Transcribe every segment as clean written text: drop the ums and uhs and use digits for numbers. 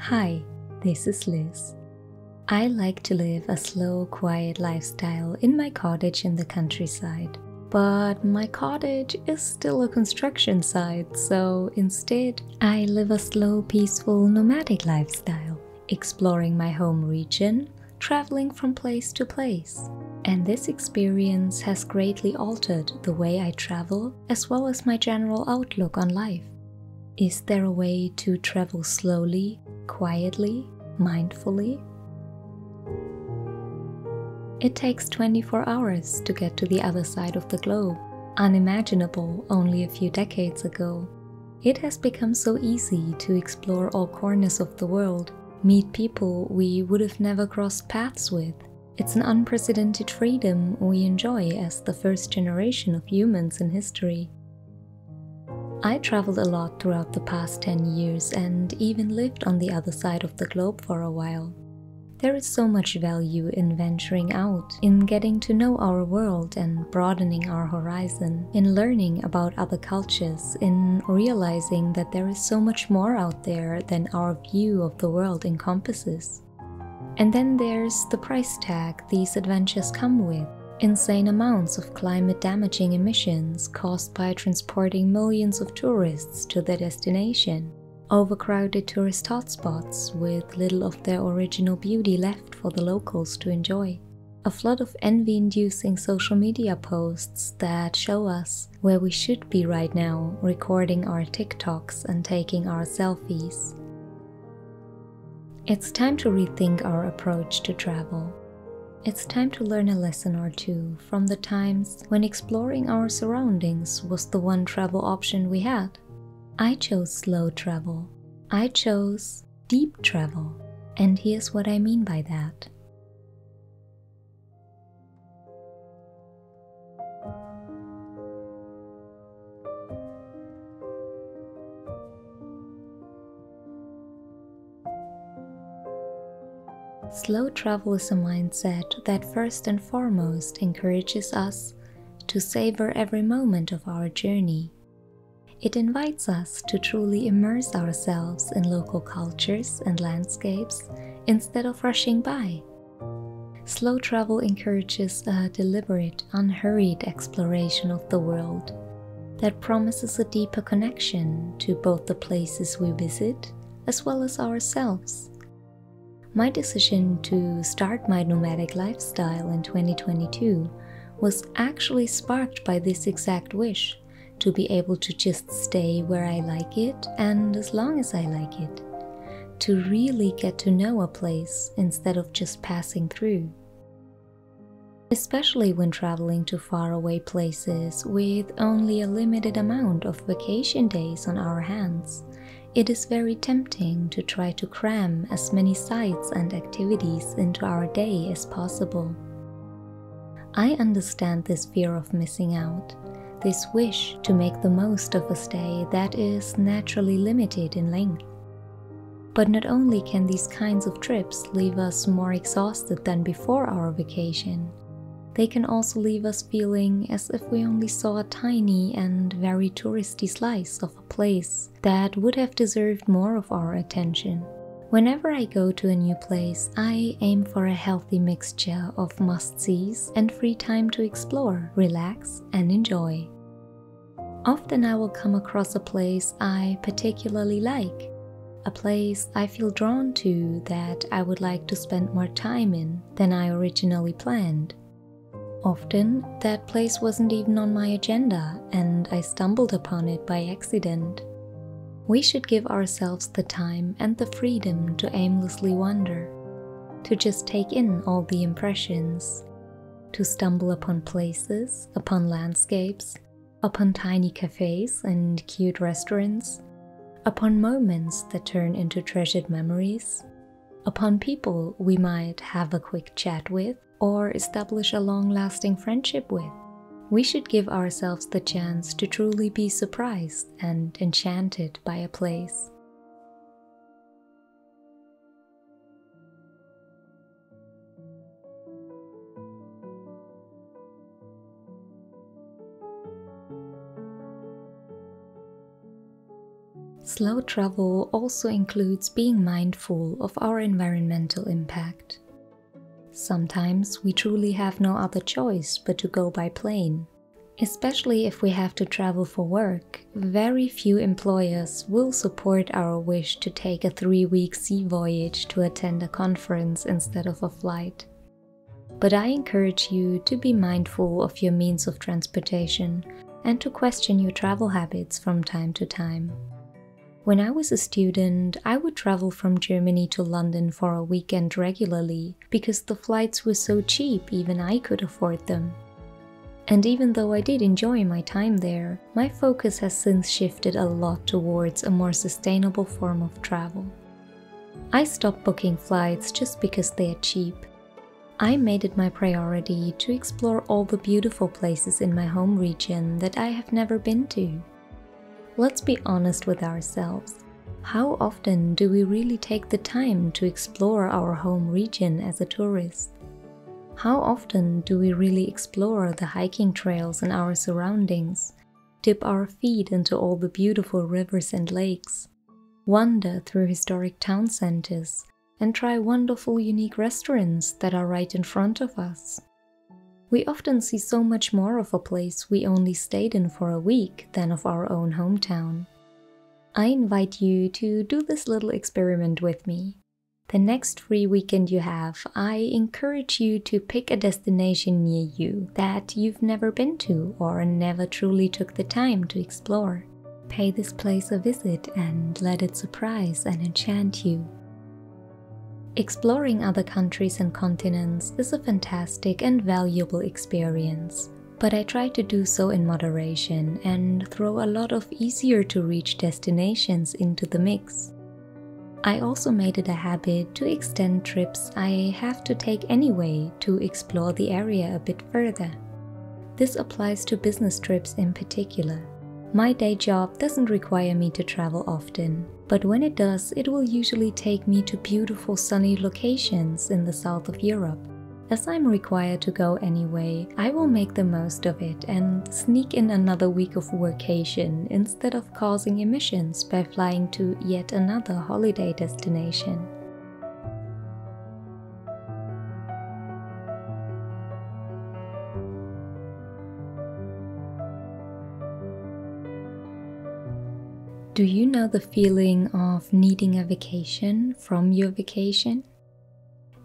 Hi, this is Liz. I like to live a slow, quiet lifestyle in my cottage in the countryside. But my cottage is still a construction site, so instead I live a slow, peaceful, nomadic lifestyle, exploring my home region, traveling from place to place. And this experience has greatly altered the way I travel as well as my general outlook on life. Is there a way to travel slowly, quietly, mindfully? It takes 24 hours to get to the other side of the globe, unimaginable only a few decades ago. It has become so easy to explore all corners of the world, meet people we would have never crossed paths with. It's an unprecedented freedom we enjoy as the first generation of humans in history. I traveled a lot throughout the past 10 years and even lived on the other side of the globe for a while. There is so much value in venturing out, in getting to know our world and broadening our horizon, in learning about other cultures, in realizing that there is so much more out there than our view of the world encompasses. And then there's the price tag these adventures come with. Insane amounts of climate-damaging emissions caused by transporting millions of tourists to their destination. Overcrowded tourist hotspots with little of their original beauty left for the locals to enjoy. A flood of envy-inducing social media posts that show us where we should be right now, recording our TikToks and taking our selfies. It's time to rethink our approach to travel. It's time to learn a lesson or two from the times when exploring our surroundings was the one travel option we had. I chose slow travel. I chose deep travel. And here's what I mean by that. Slow travel is a mindset that first and foremost encourages us to savor every moment of our journey. It invites us to truly immerse ourselves in local cultures and landscapes instead of rushing by. Slow travel encourages a deliberate, unhurried exploration of the world that promises a deeper connection to both the places we visit as well as ourselves. My decision to start my nomadic lifestyle in 2022 was actually sparked by this exact wish to be able to just stay where I like it and as long as I like it, to really get to know a place instead of just passing through. Especially when traveling to faraway places with only a limited amount of vacation days on our hands, it is very tempting to try to cram as many sites and activities into our day as possible. I understand this fear of missing out, this wish to make the most of a stay that is naturally limited in length. But not only can these kinds of trips leave us more exhausted than before our vacation, they can also leave us feeling as if we only saw a tiny and very touristy slice of a place that would have deserved more of our attention. Whenever I go to a new place, I aim for a healthy mixture of must-sees and free time to explore, relax, and enjoy. Often I will come across a place I particularly like, a place I feel drawn to that I would like to spend more time in than I originally planned. Often, that place wasn't even on my agenda and I stumbled upon it by accident. We should give ourselves the time and the freedom to aimlessly wander, to just take in all the impressions, to stumble upon places, upon landscapes, upon tiny cafes and cute restaurants, upon moments that turn into treasured memories, upon people we might have a quick chat with or establish a long-lasting friendship with. We should give ourselves the chance to truly be surprised and enchanted by a place. Slow travel also includes being mindful of our environmental impact. Sometimes we truly have no other choice but to go by plane. Especially if we have to travel for work, very few employers will support our wish to take a 3-week sea voyage to attend a conference instead of a flight. But I encourage you to be mindful of your means of transportation and to question your travel habits from time to time. When I was a student, I would travel from Germany to London for a weekend regularly because the flights were so cheap even I could afford them. And even though I did enjoy my time there, my focus has since shifted a lot towards a more sustainable form of travel. I stopped booking flights just because they are cheap. I made it my priority to explore all the beautiful places in my home region that I have never been to. Let's be honest with ourselves. How often do we really take the time to explore our home region as a tourist? How often do we really explore the hiking trails in our surroundings, dip our feet into all the beautiful rivers and lakes, wander through historic town centers, and try wonderful unique restaurants that are right in front of us? We often see so much more of a place we only stayed in for a week than of our own hometown. I invite you to do this little experiment with me. The next free weekend you have, I encourage you to pick a destination near you that you've never been to or never truly took the time to explore. Pay this place a visit and let it surprise and enchant you. Exploring other countries and continents is a fantastic and valuable experience, but I try to do so in moderation and throw a lot of easier-to-reach destinations into the mix. I also made it a habit to extend trips I have to take anyway to explore the area a bit further. This applies to business trips in particular. My day job doesn't require me to travel often, but when it does, it will usually take me to beautiful sunny locations in the south of Europe. As I'm required to go anyway, I will make the most of it and sneak in another week of workation instead of causing emissions by flying to yet another holiday destination. Do you know the feeling of needing a vacation from your vacation?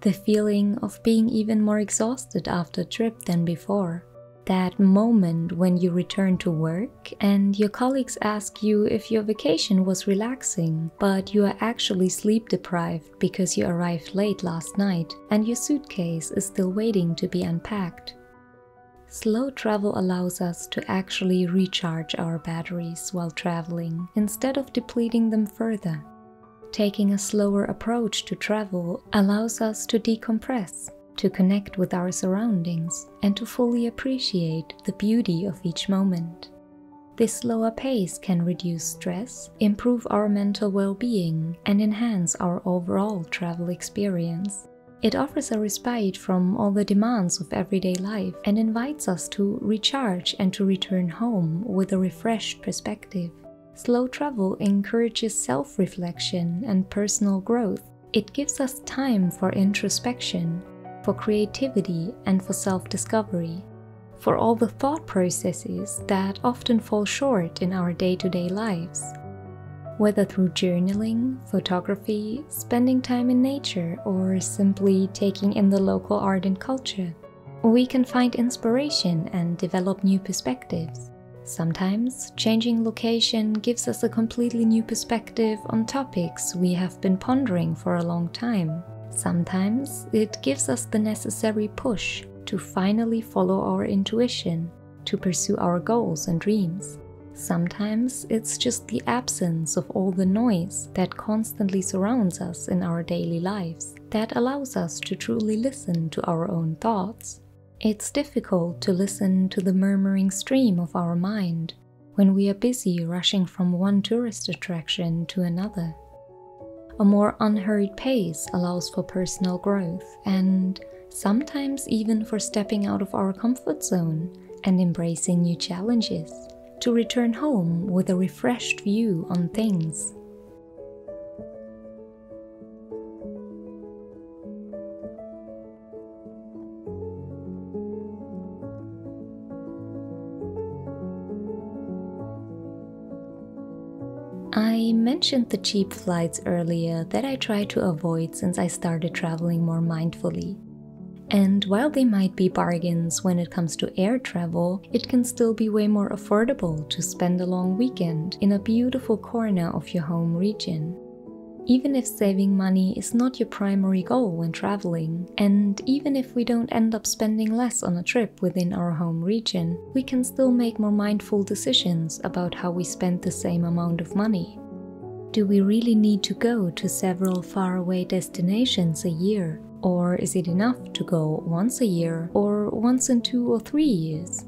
The feeling of being even more exhausted after a trip than before. That moment when you return to work and your colleagues ask you if your vacation was relaxing, but you are actually sleep deprived because you arrived late last night and your suitcase is still waiting to be unpacked. Slow travel allows us to actually recharge our batteries while traveling instead of depleting them further. Taking a slower approach to travel allows us to decompress, to connect with our surroundings, and to fully appreciate the beauty of each moment. This slower pace can reduce stress, improve our mental well-being, and enhance our overall travel experience. It offers a respite from all the demands of everyday life and invites us to recharge and to return home with a refreshed perspective. Slow travel encourages self-reflection and personal growth. It gives us time for introspection, for creativity, and for self-discovery, for all the thought processes that often fall short in our day-to-day lives. Whether through journaling, photography, spending time in nature, or simply taking in the local art and culture, we can find inspiration and develop new perspectives. Sometimes, changing location gives us a completely new perspective on topics we have been pondering for a long time. Sometimes, it gives us the necessary push to finally follow our intuition, to pursue our goals and dreams. Sometimes, it's just the absence of all the noise that constantly surrounds us in our daily lives that allows us to truly listen to our own thoughts. It's difficult to listen to the murmuring stream of our mind when we are busy rushing from one tourist attraction to another. A more unhurried pace allows for personal growth and sometimes even for stepping out of our comfort zone and embracing new challenges. to return home with a refreshed view on things. I mentioned the cheap flights earlier that I try to avoid since I started traveling more mindfully. And while they might be bargains when it comes to air travel, it can still be way more affordable to spend a long weekend in a beautiful corner of your home region. Even if saving money is not your primary goal when traveling, and even if we don't end up spending less on a trip within our home region, we can still make more mindful decisions about how we spend the same amount of money. Do we really need to go to several faraway destinations a year? Or is it enough to go once a year or once in 2 or 3 years?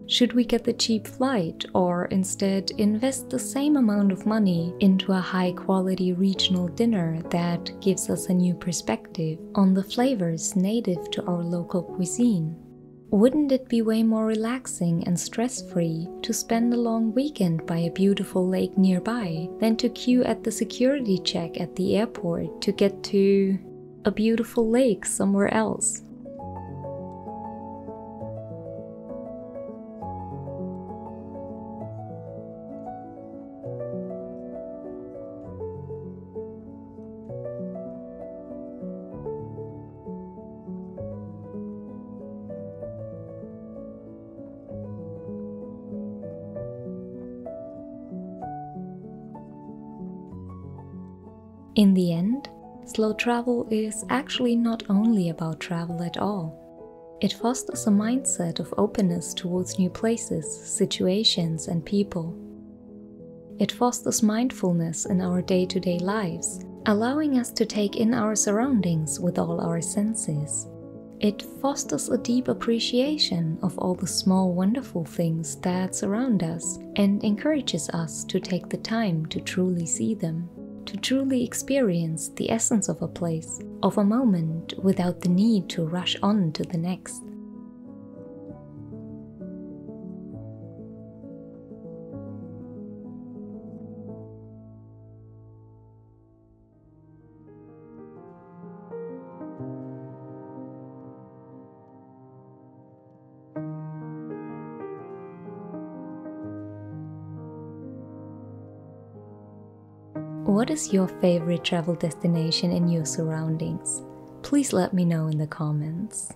Should we get the cheap flight or instead invest the same amount of money into a high-quality regional dinner that gives us a new perspective on the flavors native to our local cuisine? Wouldn't it be way more relaxing and stress-free to spend a long weekend by a beautiful lake nearby than to queue at the security check at the airport to get to a beautiful lake somewhere else? In the end, slow travel is actually not only about travel at all. It fosters a mindset of openness towards new places, situations, and people. It fosters mindfulness in our day-to-day lives, allowing us to take in our surroundings with all our senses. It fosters a deep appreciation of all the small, wonderful things that surround us and encourages us to take the time to truly see them, to truly experience the essence of a place, of a moment, without the need to rush on to the next. What is your favorite travel destination in your surroundings? Please let me know in the comments.